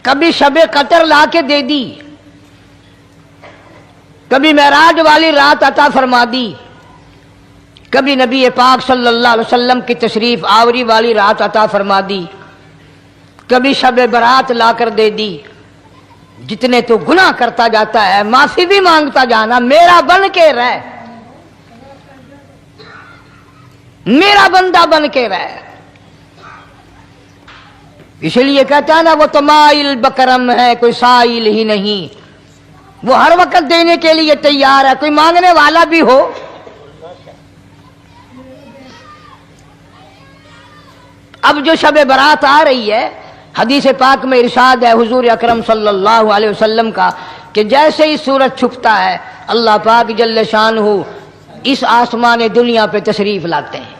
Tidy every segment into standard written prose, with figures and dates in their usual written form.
کبھی شب قدر لا کے دے دی، کبھی معراج والی رات عطا فرما دی، کبھی نبی پاک صلی اللہ علیہ وسلم کی تشریف آوری والی رات عطا فرما دی، کبھی شب برات لا کر دے دی۔ جتنے تو گناہ کرتا جاتا ہے معافی بھی مانگتا جانا، میرا بن کے رہ، میرا بندہ بن کے رہ۔ اس لیے کہتا ہے نا وہ تو مائل بکرم ہے کوئی سائل ہی نہیں، وہ ہر وقت دینے کے لیے تیار ہے، کوئی مانگنے والا بھی ہو۔ اب جو شب برات آ رہی ہے، حدیث پاک میں ارشاد ہے حضور اکرم صلی اللہ علیہ وسلم کا کہ جیسے ہی سورج چھپتا ہے اللہ پاک جل شانہ اس آسمان دنیا پہ تشریف لاتے ہیں،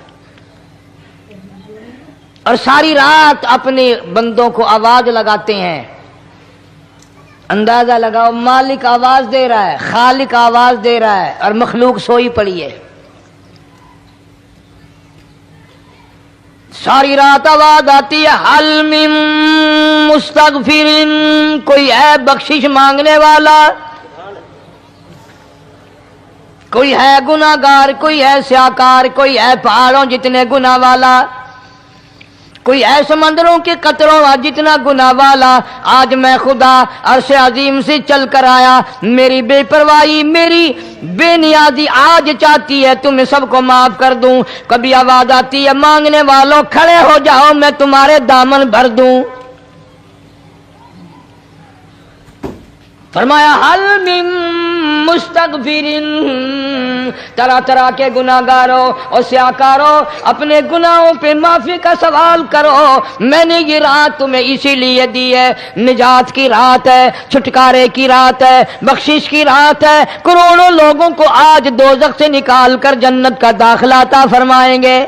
اور ساری رات اپنے بندوں کو آواز لگاتے ہیں۔ اندازہ لگاؤ، مالک آواز دے رہا ہے، خالق آواز دے رہا ہے، اور مخلوق سوئی پڑی ہے۔ ساری رات آواز آتی ہے حل من مستغفر، کوئی ہے بخشش مانگنے والا، کوئی ہے گناہ گار، کوئی ہے سیاکار، کوئی ہے پہاڑوں جتنے گناہ والا، کوئی ہے سمندروں کے قطروں جتنا گناہ والا۔ آج میں خدا عرش عظیم سے چل کر آیا، میری بے پرواہی، میری بے نیازی آج چاہتی ہے تمہیں سب کو معاف کر دوں۔ کبھی آواز آتی ہے مانگنے والوں کھڑے ہو جاؤ میں تمہارے دامن بھر دوں۔ فرمایا حل من مستغفرین، طرح طرح کے گناہ گاروں اور سیاکاروں اپنے گناہوں پہ معافی کا سوال کرو، میں نے یہ رات تمہیں اسی لیے دی ہے، نجات کی رات ہے، چھٹکارے کی رات ہے، بخشش کی رات ہے۔ کروڑوں لوگوں کو آج دوزخ سے نکال کر جنت کا داخلہ عطا فرمائیں گے۔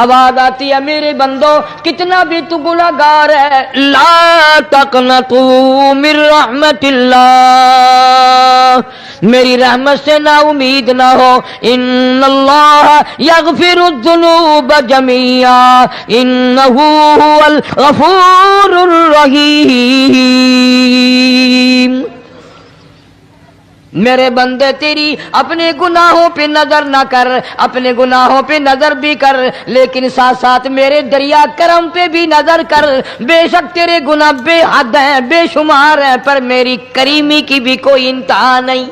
آواز آتی ہے میرے بندو کتنا بھی تو گناہ گار ہے، لا تقنطوا من رحمت اللہ، میری رحمت سے نا امید نہ ہو۔ ان اللہ یغفر الذنوب جميعا انہ هو الغفور الرحیم۔ میرے بندے تیری اپنے گناہوں پہ نظر نہ کر، اپنے گناہوں پہ نظر بھی کر، لیکن ساتھ ساتھ میرے دریا کرم پہ بھی نظر کر۔ بے شک تیرے گناہ بے حد ہیں، بے شمار ہیں، پر میری کریمی کی بھی کوئی انتہا نہیں۔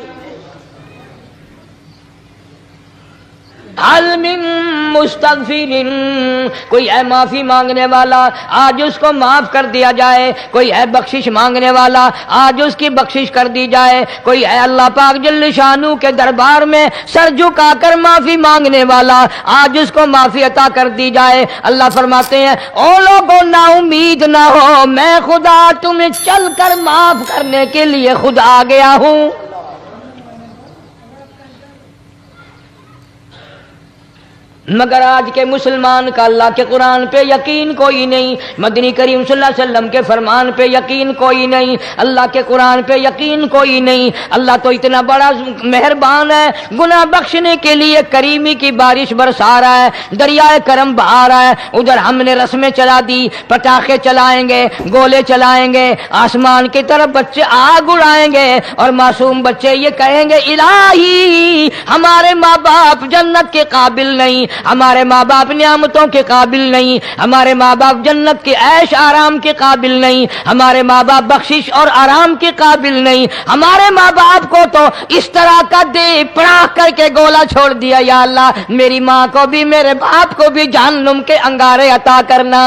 حل من مستغفرین، کوئی ہے معافی مانگنے والا آج اس کو معاف کر دیا جائے، کوئی ہے بخشش مانگنے والا آج اس کی بخشش کر دی جائے، کوئی ہے اللہ پاک جل شانہ کے دربار میں سر جھکا کر معافی مانگنے والا آج اس کو معافی عطا کر دی جائے۔ اللہ فرماتے ہیں او لوگوں نا امید نہ ہو، میں خدا تمہیں چل کر معاف کرنے کے لیے خود آ گیا ہوں۔ مگر آج کے مسلمان کا اللہ کے قرآن پہ یقین کوئی نہیں، مدنی کریم صلی اللہ علیہ وسلم کے فرمان پہ یقین کوئی نہیں، اللہ کے قرآن پہ یقین کوئی نہیں۔ اللہ تو اتنا بڑا مہربان ہے، گناہ بخشنے کے لیے کریمی کی بارش برسا رہا ہے، دریائے کرم بہا رہا ہے۔ ادھر ہم نے رسمیں چلا دی، پٹاخے چلائیں گے، گولے چلائیں گے، آسمان کی طرف بچے آگ اڑائیں گے، اور معصوم بچے یہ کہیں گے الہی ہمارے ماں باپ جنت کے قابل نہیں، ہمارے ماں باپ نعمتوں کے قابل نہیں، ہمارے ماں باپ جنت کے عیش آرام کے قابل نہیں، ہمارے ماں باپ بخشش اور آرام کے قابل نہیں، ہمارے ماں باپ کو تو اس طرح کا دے پڑاخ کر کے گولا چھوڑ دیا۔ یا اللہ میری ماں کو بھی میرے باپ کو بھی جہنم کے انگارے عطا کرنا۔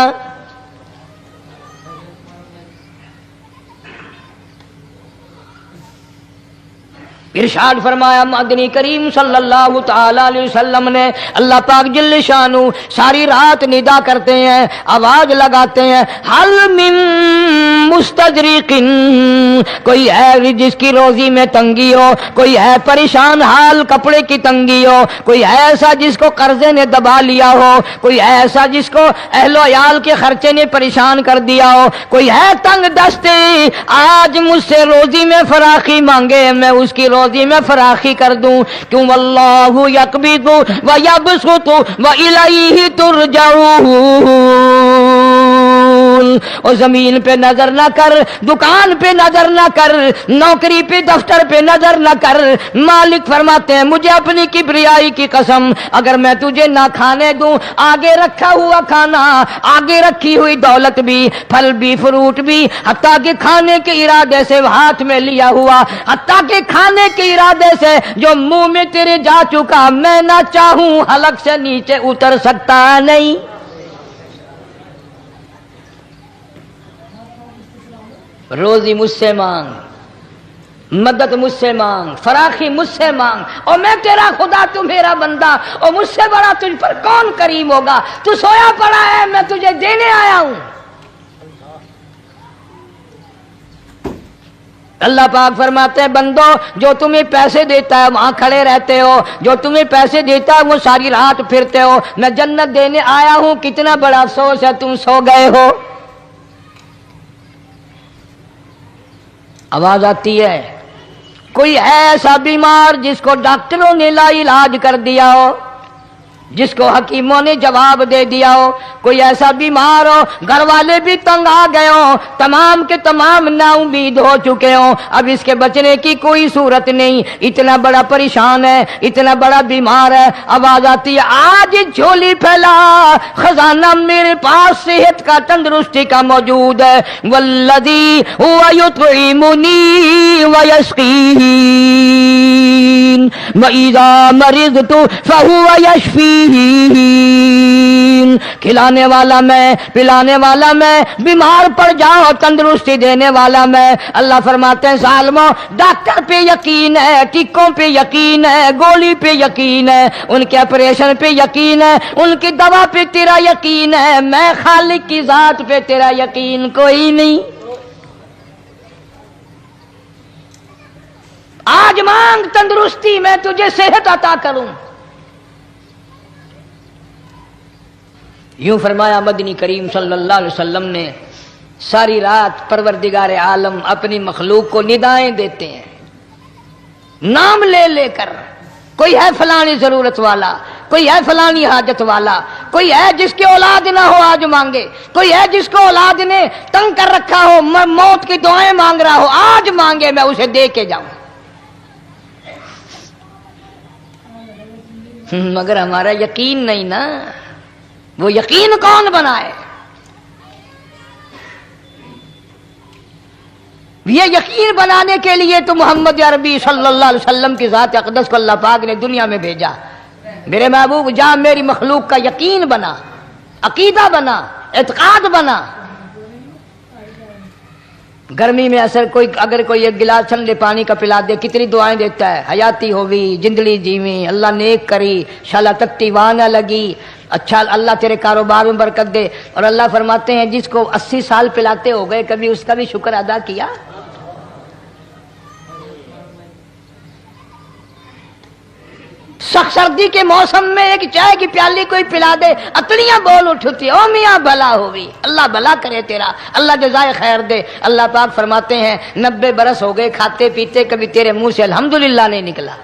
ارشاد فرمایا مدنی کریم صلی اللہ تعالی علیہ وسلم نے، اللہ پاک جل شانہ ساری رات ندا کرتے ہیں، آواز لگاتے ہیں حل من مستدرک، کوئی ہے جس کی روزی میں تنگی ہو، کوئی ہے پریشان حال کپڑے کی تنگی ہو، کوئی ہے ایسا جس کو قرضے نے دبا لیا ہو، کوئی ہے ایسا جس کو اہل و عیال کے خرچے نے پریشان کر دیا ہو، کوئی ہے تنگ دستے آج مجھ سے روزی میں فراخی مانگے، میں اس کی روزی रोजी में फराखी कर दूं। क्यों अल्लाहु यक़बिदु व यबसुतु व इलैहि तुरजऊन। और जमीन पे नजर ना कर, दुकान पे नजर ना कर, नौकरी पे दफ्तर पे नजर ना कर। मालिक फरमाते हैं मुझे अपनी किबरियाई की कसम, अगर मैं तुझे ना खाने दूं, आगे रखा हुआ खाना, आगे रखी हुई दौलत भी, फल भी, फ्रूट भी, हत्ता के खाने के इरादे से हाथ में लिया हुआ, हत्ता के खाने के इरादे से जो मुंह में तेरे जा चुका, मैं ना चाहूं हलक से नीचे उतर सकता नहीं। रोजी मुझसे मांग, मदद मुझसे मांग, फराखी मुझसे मांग, और मैं तेरा खुदा, तू मेरा बंदा, और मुझसे बड़ा तुझ पर कौन करीम होगा। तू सोया पड़ा है, मैं तुझे देने आया हूं। अल्लाह पाक फरमाते हैं बंदो, जो तुम्हें पैसे देता है वहां खड़े रहते हो, जो तुम्हें पैसे देता है वो सारी रात फिरते हो। मैं जन्नत देने आया हूं, कितना बड़ा अफसोस है तुम सो गए हो। आवाज आती है, कोई है ऐसा बीमार जिसको डॉक्टरों ने ला इलाज कर दिया हो, जिसको हकीमों ने जवाब दे दिया हो। कोई ऐसा बीमार हो, घर वाले भी तंग आ गए हो, तमाम के तमाम नाउमीद हो चुके हो, अब इसके बचने की कोई सूरत नहीं, इतना बड़ा परेशान है, इतना बड़ा बीमार है। आवाज आती है आज झोली फैला, खजाना मेरे पास सेहत का, तंदुरुस्ती का मौजूद है। वल्लज़ी हुवा युतइमुनी व यस्क़ीन व इज़ा मरिज़तु फहुवा यशफ़ीन। खिलाने वाला मैं, पिलाने वाला मैं, बीमार पड़ जाओ तंदुरुस्ती देने वाला मैं। अल्लाह फरमाते हैं सालमो, डॉक्टर पे यकीन है, टीकों पे यकीन है, गोली पे यकीन है, उनके ऑपरेशन पे यकीन है, उनकी दवा पे तेरा यकीन है, मैं खालिक की जात पे तेरा यकीन कोई नहीं। आज मांग तंदुरुस्ती, मैं तुझे सेहत अता करूं। यूं फरमाया मदनी करीम सल्लल्लाहु अलैहि वसल्लम ने, सारी रात परवरदिगार आलम अपनी मखलूक को निदाएं देते हैं, नाम ले लेकर। कोई है फलानी जरूरत वाला, कोई है फलानी हाजत वाला, कोई है जिसकी औलाद ना हो आज मांगे, कोई है जिसको औलाद ने तंग कर रखा हो, मौत की दुआएं मांग रहा हो, आज मांगे, मैं उसे दे के जाऊं। मगर हमारा यकीन नहीं ना, वो यकीन कौन बनाए? ये यकीन बनाने के लिए तो मोहम्मद अरबी सल्लल्लाहु अलैहि वसल्लम की ज़ात अक़दस को अल्लाह पाक ने दुनिया में भेजा। मेरे महबूब जा मेरी मखलूक का यकीन बना, अकीदा बना, एतकाद बना। गर्मी में अगर कोई एक गिलास ठंडे पानी का पिला दे, कितनी दुआएं देता है, हयाती होवी, जिंदगी जीवी, अल्लाह नेक करी, शाला तकती वाना लगी, अच्छा अल्लाह तेरे कारोबार में बरकत दे। और अल्लाह फरमाते हैं जिसको 80 साल पिलाते हो गए, कभी उसका भी शुक्र अदा किया? सख्त सर्दी के मौसम में एक चाय की प्याली कोई पिला दे, अतलियां बोल उठती, ओ मियाँ भला होवी, अल्लाह भला करे तेरा, अल्लाह जज़ाए खैर दे। अल्लाह पाक फरमाते हैं 90 बरस हो गए खाते पीते, कभी तेरे मुंह से अल्हम्दुलिल्लाह नहीं निकला।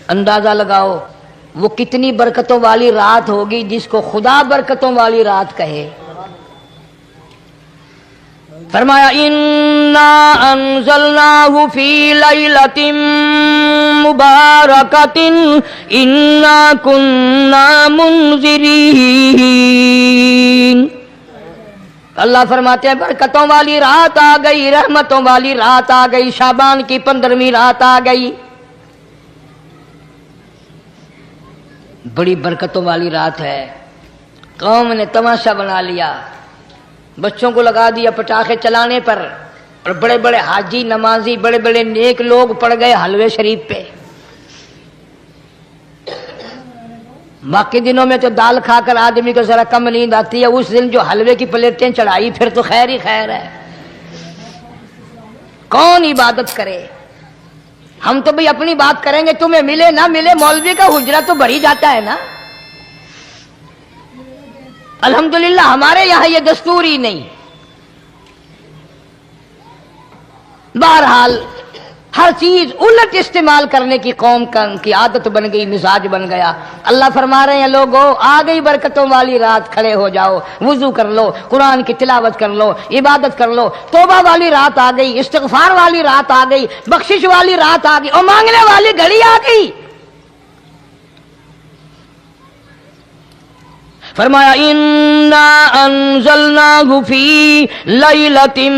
अंदाजा लगाओ वो कितनी बरकतों वाली रात होगी जिसको खुदा बरकतों वाली रात कहे। फरमाया इन्ना अंज़लनाहु फी लैलतिन मुबारकतिन इन्ना कुन्ना मुनज़िरीन। अल्लाह फरमाते हैं बरकतों वाली रात आ गई, रहमतों वाली रात आ गई, शाबान की 15वीं रात आ गई, बड़ी बरकतों वाली रात है। कौम ने तमाशा बना लिया, बच्चों को लगा दिया पटाखे चलाने पर, और बड़े बड़े हाजी नमाजी, बड़े बड़े नेक लोग पड़ गए हलवे शरीफ पे। बाकी दिनों में तो दाल खाकर आदमी को जरा कम नींद आती है, उस दिन जो हलवे की प्लेटें चढ़ाई फिर तो खैर ही खैर है। कौन इबादत करे? हम तो भाई अपनी बात करेंगे, तुम्हें मिले ना मिले, मौलवी का हुजरा तो भर ही जाता है ना। अल्हम्दुलिल्लाह हमारे यहां ये दस्तूर ही नहीं। बहरहाल हर चीज उलट इस्तेमाल करने की कौम की आदत बन गई, मिजाज बन गया। अल्लाह फरमा रहे हैं लोगों आ गई बरकतों वाली रात, खड़े हो जाओ, वुजू कर लो, कुरान की तिलावत कर लो, इबादत कर लो। तौबा वाली रात आ गई, इस्तिगफार वाली रात आ गई, बख्शिश वाली रात आ गई और मांगने वाली घड़ी आ गई। फरमाया इन्ना अंज़लनाहु फी लैलतिन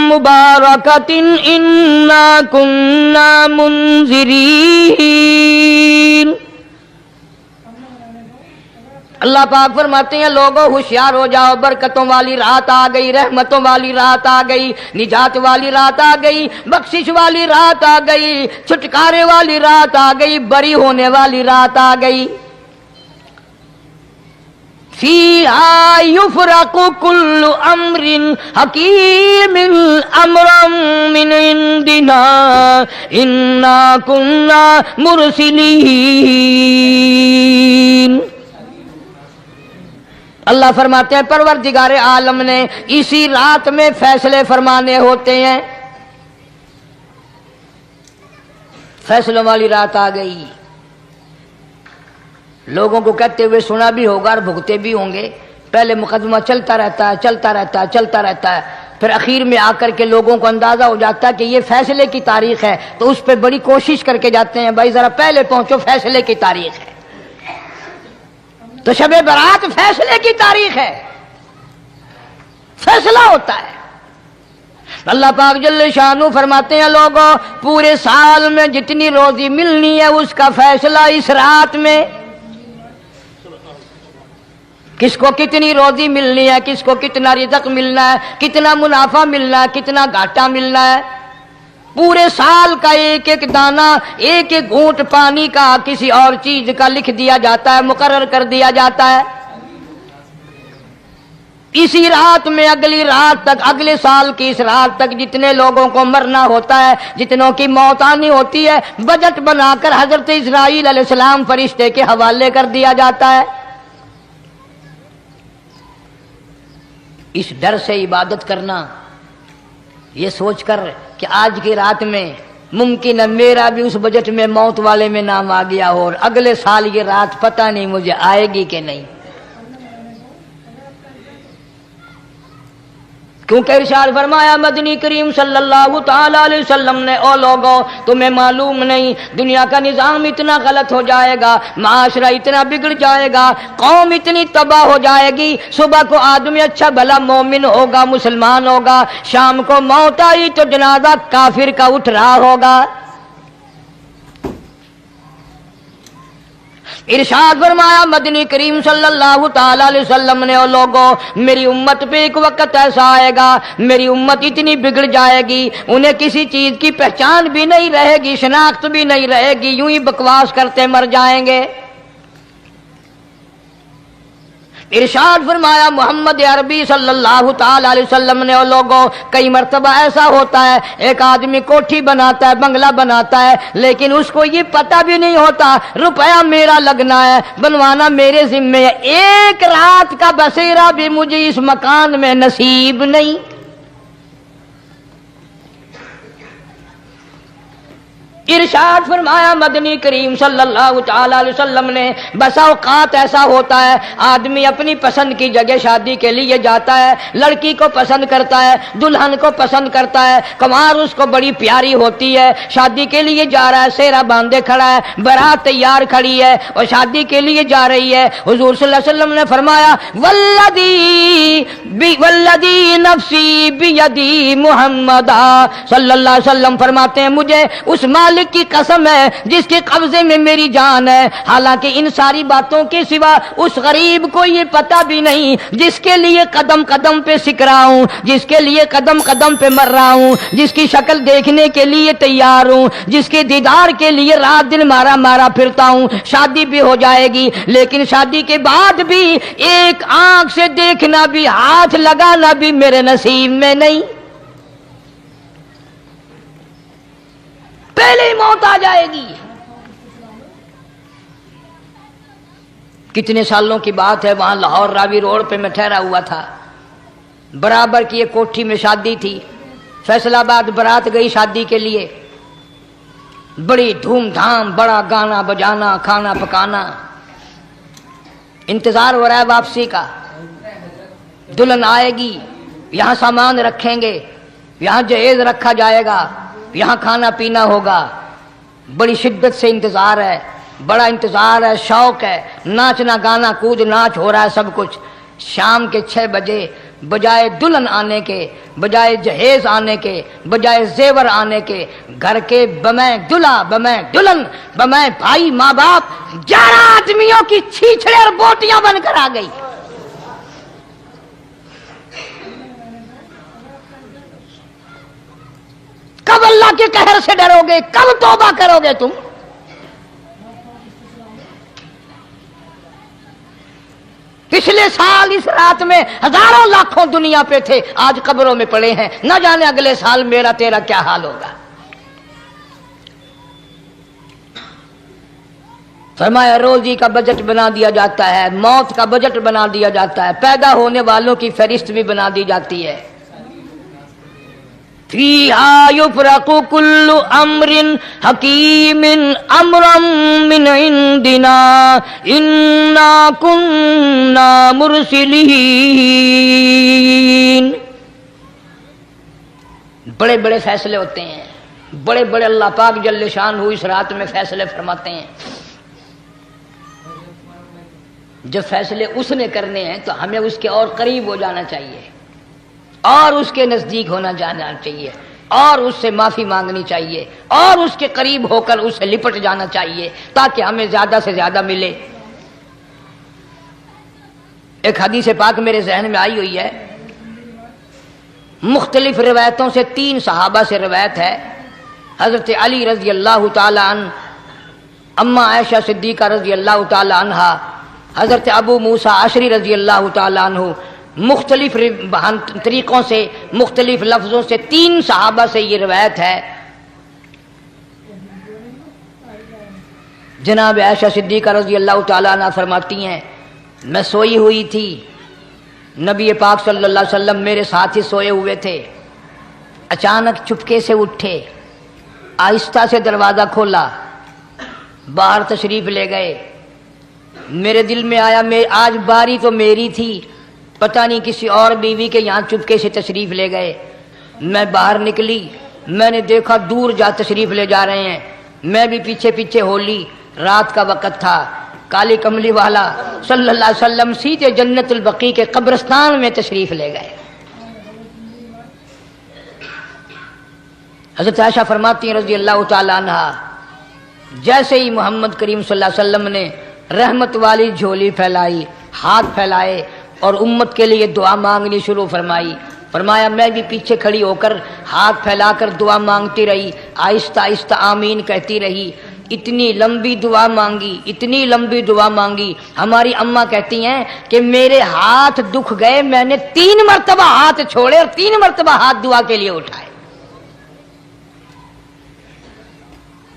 मुबारकतिन इन्ना कुन्ना मुनज़िरीन। अल्लाह पाक फरमाते हैं लोगों होशियार हो जाओ, बरकतों वाली रात आ गई, रहमतों वाली रात आ गई, निजात वाली रात आ गई, बख्शिश वाली रात आ गई, छुटकारे वाली रात आ गई, बरी होने वाली रात आ गई। फीहा युफ़रक़ु कुल्लु अम्रिन हकीमिन अम्रम मिन इंदिना इन्ना कुन्ना मुरसिलीन। अल्लाह फरमाते हैं परवरदिगारे आलम ने इसी रात में फैसले फरमाने होते हैं। फैसलों वाली रात आ गई। लोगों को कहते हुए सुना भी होगा और भुगते भी होंगे। पहले मुकदमा चलता रहता है, चलता रहता है, चलता रहता है, फिर आखिर में आकर के लोगों को अंदाजा हो जाता है कि ये फैसले की तारीख है, तो उस पर बड़ी कोशिश करके जाते हैं भाई जरा पहले पहुंचो, फैसले की तारीख है। तो शबे बारात फैसले की तारीख है, फैसला होता है। अल्लाह पाक जल्ले शानू फरमाते हैं लोगों पूरे साल में जितनी रोजी मिलनी है उसका फैसला इस रात में। किसको कितनी रोजी मिलनी है, किसको कितना रिज़्क़ मिलना है, कितना मुनाफा मिलना है, कितना घाटा मिलना है, पूरे साल का एक एक दाना, एक एक घूंट पानी का, किसी और चीज का लिख दिया जाता है, मुकर्रर कर दिया जाता है। इसी रात में अगली रात तक, अगले साल की इस रात तक जितने लोगों को मरना होता है, जितनों की मौत आनी होती है, बजट बनाकर हजरत इस्राईल अलैहिस्सलाम फरिश्ते के हवाले कर दिया जाता है। इस डर से इबादत करना, ये सोचकर कि आज की रात में मुमकिन है मेरा भी उस बजट में मौत वाले में नाम आ गया हो और अगले साल ये रात पता नहीं मुझे आएगी कि नहीं। क्योंकि इरशाद फरमाया मदनी करीम सल्लल्लाहु ताला अलैहि वसल्लम ने ओ लोगों तुम्हें मालूम नहीं दुनिया का निजाम इतना गलत हो जाएगा, माशरा इतना बिगड़ जाएगा, कौम इतनी तबाह हो जाएगी। सुबह को आदमी अच्छा भला मोमिन होगा, मुसलमान होगा, शाम को मौत आई तो जनाजा काफिर का उठ रहा होगा। इरशाद फरमाया मदनी करीम सल्लल्लाहु ताला अलैहि वसल्लम ने ओ लोगों मेरी उम्मत पे एक वक्त ऐसा आएगा, मेरी उम्मत इतनी बिगड़ जाएगी उन्हें किसी चीज की पहचान भी नहीं रहेगी, शनाख्त भी नहीं रहेगी, यूं ही बकवास करते मर जाएंगे। इरशाद फरमाया मोहम्मद अरबी सल्लल्लाहु ताला अलैहि वसल्लम ने ओ लोगों कई मर्तबा ऐसा होता है एक आदमी कोठी बनाता है, बंगला बनाता है, लेकिन उसको ये पता भी नहीं होता रुपया मेरा लगना है, बनवाना मेरे जिम्मे है, एक रात का बसेरा भी मुझे इस मकान में नसीब नहीं। इरशाद फरमाया मदनी करीम सल्लल्लाहु ताला अलैहि वसल्लम ने बसा औकात ऐसा होता है आदमी अपनी पसंद की जगह शादी के लिए जाता है, लड़की को पसंद करता है, दुल्हन को पसंद करता है, कमार उसको बड़ी प्यारी होती है, शादी के लिए जा रहा है, सेहरा बांधे खड़ा है, बारात तैयार खड़ी है और शादी के लिए जा रही है। हुजूर सल्लल्लाहु अलैहि वसल्लम ने फरमाया वल्लदी नफ्सी बियदी मुहम्मदा सल्लल्लाहु अलैहि वसल्लम फरमाते हैं मुझे उस मालिक की कसम है जिसके कब्जे में मेरी जान है, हालांकि इन सारी बातों के सिवा उस गरीब को ये पता भी नहीं जिसके लिए कदम कदम पे सिक रहा हूं, जिसके लिए कदम कदम पे मर रहा हूं, जिसकी शक्ल देखने के लिए तैयार हूं, जिसके दीदार के लिए रात दिन मारा मारा फिरता हूं। शादी भी हो जाएगी लेकिन शादी के बाद भी एक आंख से देखना भी, हाथ लगाना भी मेरे नसीब में नहीं, पहले ही मौत आ जाएगी। कितने सालों की बात है, वहां लाहौर रावी रोड पे मैं ठहरा हुआ था, बराबर की एक कोठी में शादी थी, फैसलाबाद बारात गई शादी के लिए, बड़ी धूमधाम, बड़ा गाना बजाना, खाना पकाना, इंतजार हो रहा है वापसी का। दुल्हन आएगी, यहाँ सामान रखेंगे, यहाँ जहेज रखा जाएगा, यहाँ खाना पीना होगा। बड़ी शिद्दत से इंतजार है, बड़ा इंतजार है, शौक है, नाचना गाना कूद नाच हो रहा है सब कुछ। शाम के 6 बजे बजाय दुल्हन आने के, बजाय जहेज आने के, बजाय जेवर आने के, घर के बमै दुल्हा, बमै दुल्हन, बमै भाई माँ बाप 11 आदमियों की छीछड़े और बोटियां बनकर आ गई। कब अल्लाह के कहर से डरोगे, कब तौबा करोगे तुम? पिछले साल इस रात में हजारों लाखों दुनिया पे थे, आज कब्रों में पड़े हैं। न जाने अगले साल मेरा तेरा क्या हाल होगा। फरमाया रोजी का बजट बना दिया जाता है, मौत का बजट बना दिया जाता है, पैदा होने वालों की फहरिस्त भी बना दी जाती है। फीहा युफरकु कुल्लु अम्रिन हकीमिन अम्रम मिन इंदिना इन्ना कुन्ना मुरसिलीन। बड़े बड़े फैसले होते हैं, बड़े बड़े अल्लाह पाक जल्ले शान हु इस रात में फैसले फरमाते हैं। जब फैसले उसने करने हैं तो हमें उसके और करीब हो जाना चाहिए, और उसके नजदीक होना जाना चाहिए, और उससे माफी मांगनी चाहिए, और उसके करीब होकर उससे लिपट जाना चाहिए ताकि हमें ज्यादा से ज्यादा मिले। एक हदीस पाक मेरे जहन में आई हुई है, मुख्तलिफ रिवायतों से 3 सहाबा से रिवायत है। हजरत अली रजी अल्लाह ताला अन्हु, अम्मा आयशा सिद्दीका रजी अल्लाह ताला अन्हा, हजरत अबू मूसा अशरी रजी अल्लाह ताला अन्हु, मुख्तलिफ तरीकों से, मुख्तलिफ लफ्जों से 3 सहाबा से ये रिवायत है। जनाब आयशा सिद्दीका रजी अल्लाह ताला अन्हा फरमाती हैं, मैं सोई हुई थी, नबी पाक सल्लल्लाहु अलैहि वसल्लम मेरे साथ ही सोए हुए थे। अचानक चुपके से उठे, आहिस्ता से दरवाज़ा खोला, बाहर तशरीफ ले गए। मेरे दिल में आया मैं आज बारी तो मेरी थी, पता नहीं किसी और बीवी के यहाँ चुपके से तशरीफ ले गए। मैं बाहर निकली, मैंने देखा दूर जा तशरीफ ले जा रहे हैं, मैं भी पीछे पीछे हो ली। रात का वक़्त था, काली कमली वाला सल्लल्लाहु अलैहि वसल्लम सीधे जन्नतुल बकी के कब्रिस्तान में तशरीफ ले गए। हज़रत आयशा फरमाती हैं रज़ी अल्लाह ताला अन्हा, जैसे ही मोहम्मद करीम सल्लल्लाहु अलैहि वसल्लम ने रहमत वाली झोली फैलाई, हाथ फैलाए और उम्मत के लिए दुआ मांगनी शुरू फरमाई। फरमाया मैं भी पीछे खड़ी होकर हाथ फैलाकर दुआ मांगती रही, आहिस्ता आहिस्ता आमीन कहती रही। इतनी लंबी दुआ मांगी, इतनी लंबी दुआ मांगी, हमारी अम्मा कहती हैं कि मेरे हाथ दुख गए, मैंने 3 मरतबा हाथ छोड़े और 3 मरतबा हाथ दुआ के लिए उठाए।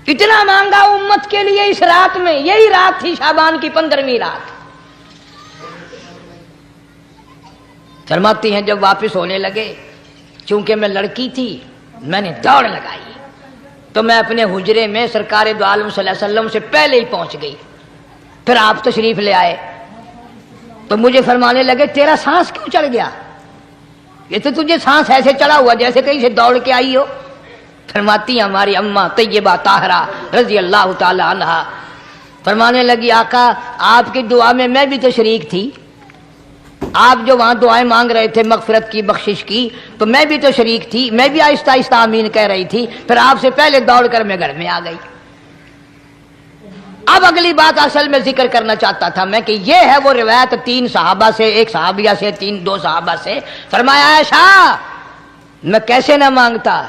इतना मांगा उम्मत के लिए इस रात में। यही रात थी शाबान की 15वीं रात। फरमाती हैं जब वापस होने लगे, चूंकि मैं लड़की थी, मैंने दौड़ लगाई तो मैं अपने हुजरे में सरकार दो आलम सल्लल्लाहु अलैहि वसल्लम से पहले ही पहुंच गई। फिर आप तशरीफ ले आए तो मुझे फरमाने लगे तेरा सांस क्यों चढ़ गया? ये तो तुझे सांस ऐसे चढ़ा हुआ जैसे कहीं से दौड़ के आई हो। फरमाती हमारी अम्मा तैयबा ताहरा रजी अल्लाह ताला अन्हा, फरमाने लगी आका आपकी दुआ में मैं भी तो शरीक थी। आप जो वहां दुआएं मांग रहे थे मगफिरत की, बख्शिश की, तो मैं भी तो शरीक थी, मैं भी आहिस्ता आहिस्ता आमीन कह रही थी। फिर आपसे पहले दौड़ कर मैं घर में आ गई। अब अगली बात असल में जिक्र करना चाहता था मैं कि ये है वो रिवायत 3 सहाबा से, 1 सहाबिया से, 2 सहाबा से। फरमाया आयशा मैं कैसे ना मांगता,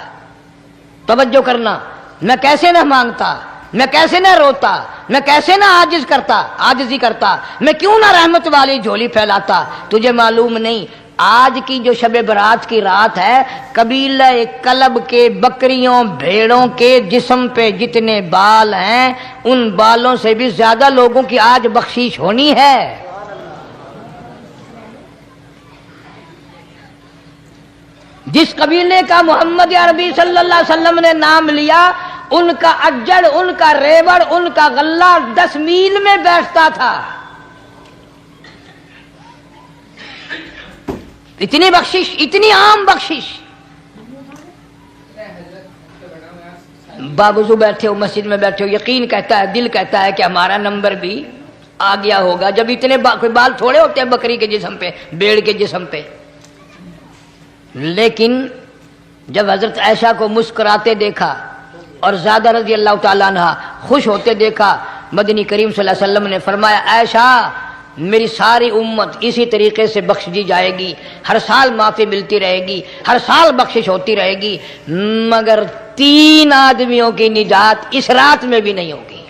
तवज्जो करना, मैं कैसे ना मांगता, मैं कैसे ना रोता, मैं कैसे ना आजिज़ी करता, मैं क्यों ना रहमत वाली झोली फैलाता। तुझे मालूम नहीं आज की जो शब बरात की रात है, कबीला कलब के बकरियों भेड़ों के जिस्म पे जितने बाल हैं उन बालों से भी ज्यादा लोगों की आज बख्शीश होनी है। جس قبیلے کا محمد عربی صلی اللہ علیہ وسلم نے نام لیا، ان کا اجڑ، ان کا ریوڑ، ان کا غلہ 10 میل میں بیٹھتا تھا۔ اتنی بخشش، اتنی عام بخشش۔ باوضو بیٹھے ہو، مسجد میں بیٹھے ہو، یقین کہتا ہے، دل کہتا ہے کہ ہمارا نمبر بھی آ گیا ہوگا، جب اتنے کوئی بال تھوڑے ہوتے ہیں بکری کے جسم پہ، بھیڑ کے جسم پہ۔ لیکن جب حضرت عائشہ کو مسکراتے دیکھا اور زیادہ رضی اللہ تعالیٰ عنہ خوش ہوتے دیکھا، مدنی کریم صلی اللہ علیہ وسلم نے فرمایا عائشہ میری ساری امت اسی طریقے سے بخش دی جائے گی، ہر سال معافی ملتی رہے گی، ہر سال بخشش ہوتی رہے گی، مگر 3 آدمیوں کی نجات اس رات میں بھی نہیں ہوگی۔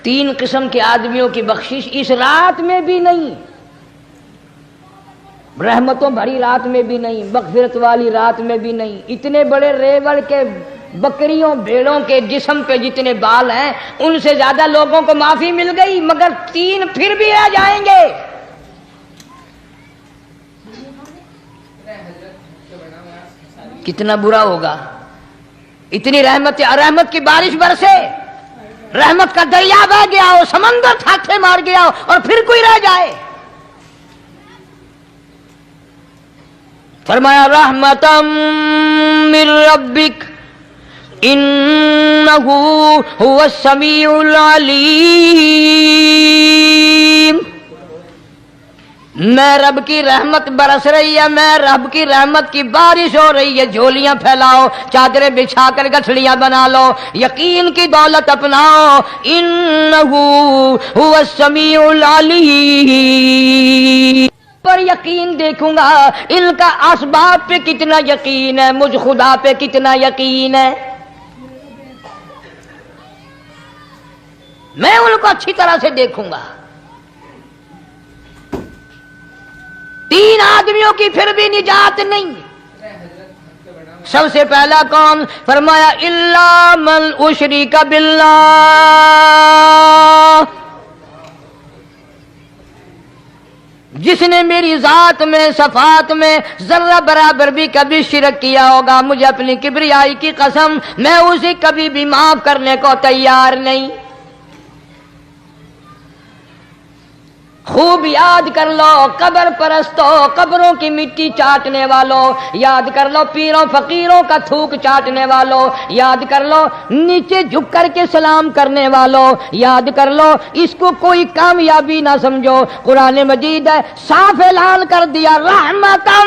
3 قسم کے آدمیوں کی بخشش اس رات میں بھی نہیں، رحمتوں بھری رات میں بھی نہیں، مغفرت والی رات میں بھی نہیں۔ اتنے بڑے ریوڑ کے بکریوں بھیڑوں کے جسم پہ جتنے بال ہیں ان سے زیادہ لوگوں کو معافی مل گئی، مگر 3 پھر بھی آ جائیں گے۔ کتنا برا ہوگا۔ اتنی رحمت کی بارش برسے، رحمت کا دریا بہ گیا ہو، سمندر تھاٹھے مار گیا ہو اور پھر کوئی رہ جائے۔ فرمایا رحمتم من ربک انہ هو السمیع العلیم۔ میں رب کی رحمت برس رہی ہے، میں رب کی رحمت کی بارش ہو رہی ہے، جھولیاں پھیلاؤ، چادریں بچھا کر گٹھڑیاں بنا لو، یقین کی دولت اپناؤ۔ انہ هو السمیع العلیم، پر یقین دیکھوں گا ان کا اسباب پہ کتنا یقین ہے، مجھ خدا پہ کتنا یقین ہے، میں ان کو اچھی طرح سے دیکھوں گا۔ 3 آدمیوں کی پھر بھی نجات نہیں۔ سب سے پہلا کون؟ فرمایا الا من اشرک باللہ، جس نے میری ذات میں، صفات میں ذرہ برابر بھی کبھی شرک کیا ہوگا، مجھے اپنی کبریائی کی قسم میں اسے کبھی بھی معاف کرنے کو تیار نہیں۔ خوب یاد کر لو قبر پرستوں، قبروں کی مٹی چاٹنے والوں، یاد کر لو پیروں فقیروں کا تھوک چاٹنے والوں، یاد کر لو نیچے جھک کر کے سلام کرنے والوں، یاد کر لو اس کو کوئی کامیابی نہ سمجھو۔ قرآن مجید ہے صاف اعلان کر دیا رحمتم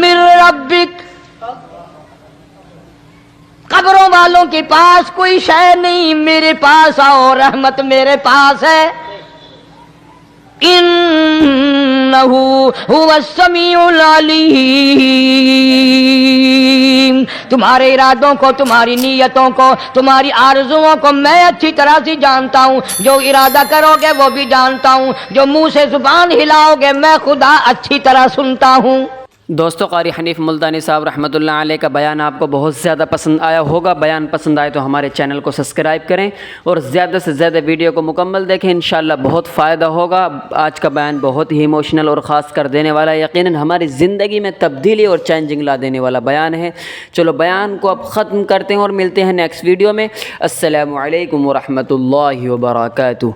من ربک، قبروں والوں کے پاس کوئی شے نہیں، میرے پاس آؤ، رحمت میرے پاس ہے۔ انہ هو السمیع العلیم، تمہارے ارادوں کو، تمہاری نیتوں کو، تمہاری آرزوؤں کو میں اچھی طرح سے جانتا ہوں، جو ارادہ کرو گے وہ بھی جانتا ہوں، جو منہ سے زبان ہلاؤ گے میں خدا اچھی طرح سنتا ہوں۔ دوستو قاری حنیف ملتانی صاحب رحمۃ اللہ علیہ کا بیان آپ کو بہت زیادہ پسند آیا ہوگا۔ بیان پسند آئے تو ہمارے چینل کو سبسکرائب کریں اور زیادہ سے زیادہ ویڈیو کو مکمل دیکھیں، انشاءاللہ بہت فائدہ ہوگا۔ آج کا بیان بہت ہی ایموشنل اور خاص کر دینے والا، یقیناً ہماری زندگی میں تبدیلی اور چینجنگ لا دینے والا بیان ہے۔ چلو بیان کو اب ختم کرتے ہیں اور ملتے ہیں نیکسٹ ویڈیو میں۔ السلام علیکم ورحمۃ اللہ وبرکاتہ۔